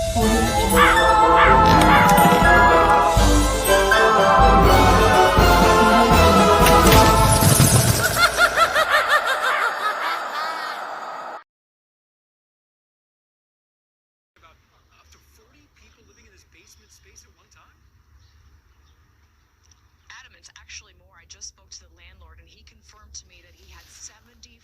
About up to 40 people living in this basement space at one time? Adam, it's actually more. I just spoke to the landlord, and he confirmed to me that he had 74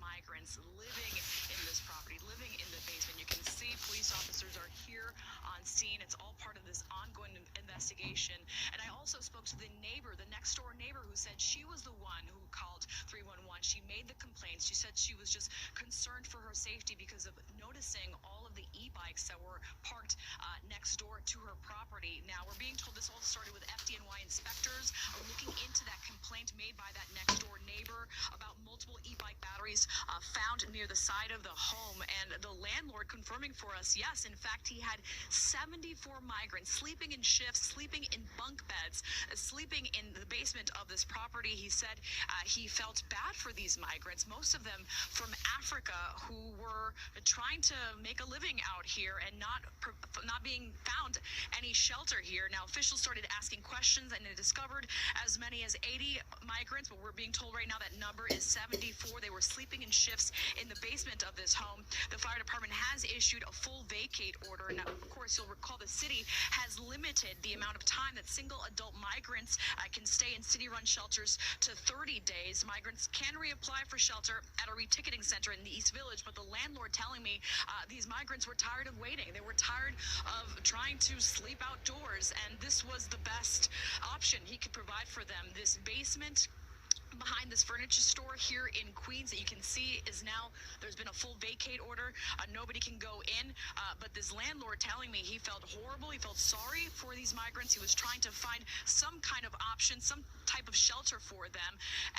migrants living in this property, living in the basement. You can see police officers are here on scene. It's all part of this ongoing investigation. And I also spoke to the neighbor, the next door neighbor, who said she was the one who called 311. She made the complaints. She said she was just concerned for her safety because of noticing all of the e-bikes that were parked next door to her property. Now, we're being told this all started with FDNY inspectors looking into that complaint made by that next door neighbor about multiple e-bike batteries found near the side of the home. And the landlord confirming for us, yes, in fact, he had 74 migrants sleeping in shifts, sleeping in bunk beds, sleeping in the basement of this property. He said he felt bad for these migrants, most of them from Africa, who were trying to make a living out here and not being found any shelter here. Now, officials started asking questions, and they discovered as many as 80 migrants, but we're being told right now that number is 74. They were sleeping in shifts in the basement of this home. The fire department has issued a full vacate order. Now, of course, you'll recall the city has limited the amount of time that single adult migrants can stay in city-run shelters to 30 days. Migrants can reapply for shelter at a reticketing center in the East Village, but the landlord telling me these migrants were tired of waiting. They were tired of trying to sleep outdoors, and this was the best option he could provide for them. This basement behind this furniture store here in Queens that you can see is now, there's been a full vacate order. Nobody can go in, but this landlord telling me he felt horrible. He felt sorry for these migrants. He was trying to find some kind of option, some type of shelter for them,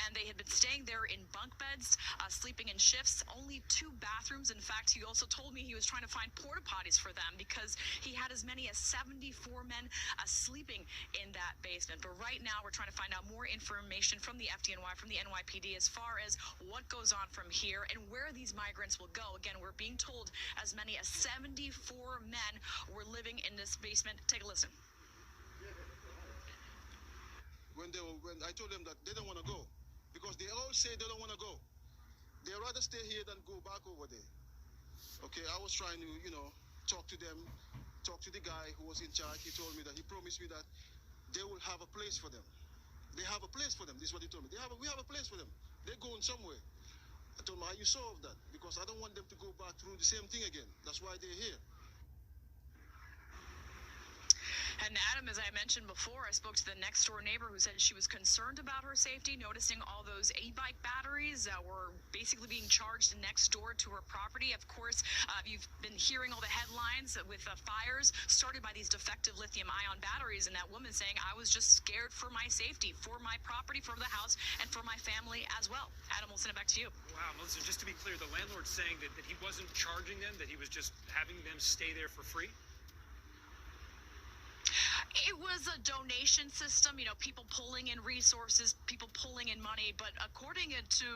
and they had been staying there in bunk beds, sleeping in shifts, only 2 bathrooms. In fact, he also told me he was trying to find porta potties for them because he had as many as 74 men sleeping in that basement. But right now we're trying to find out more information from the FDNY, from the NYPD, as far as what goes on from here and where these migrants will go. Again, we're being told as many as 74 men were living in this basement. Take a listen. When I told them that they don't want to go, because they all say they don't want to go. They rather stay here than go back over there. Okay, I was trying to, talk to them, talk to the guy who was in charge. He told me that he promised me that they will have a place for them. They have a place for them. This is what he told me. We have a place for them. They're going somewhere. I told him, are you sure of that? Because I don't want them to go back through the same thing again. That's why they're here. And Adam, as I mentioned before, I spoke to the next door neighbor who said she was concerned about her safety, noticing all those e-bike batteries that were basically being charged next door to her property. Of course, you've been hearing all the headlines with fires started by these defective lithium-ion batteries, and that woman saying, I was just scared for my safety, for my property, for the house, and for my family as well. Adam, we'll send it back to you. Wow, Melissa, just to be clear, the landlord's saying that he wasn't charging them, that he was just having them stay there for free? It was a donation system, people pulling in resources, people pulling in money. But according to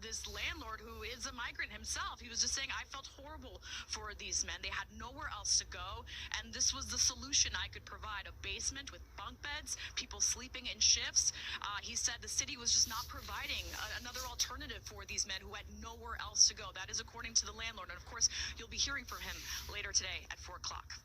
this landlord, who is a migrant himself, he was just saying, I felt horrible for these men. They had nowhere else to go, and this was the solution I could provide: a basement with bunk beds, people sleeping in shifts. He said the city was just not providing another alternative for these men who had nowhere else to go. That is according to the landlord. And of course, you'll be hearing from him later today at 4 o'clock.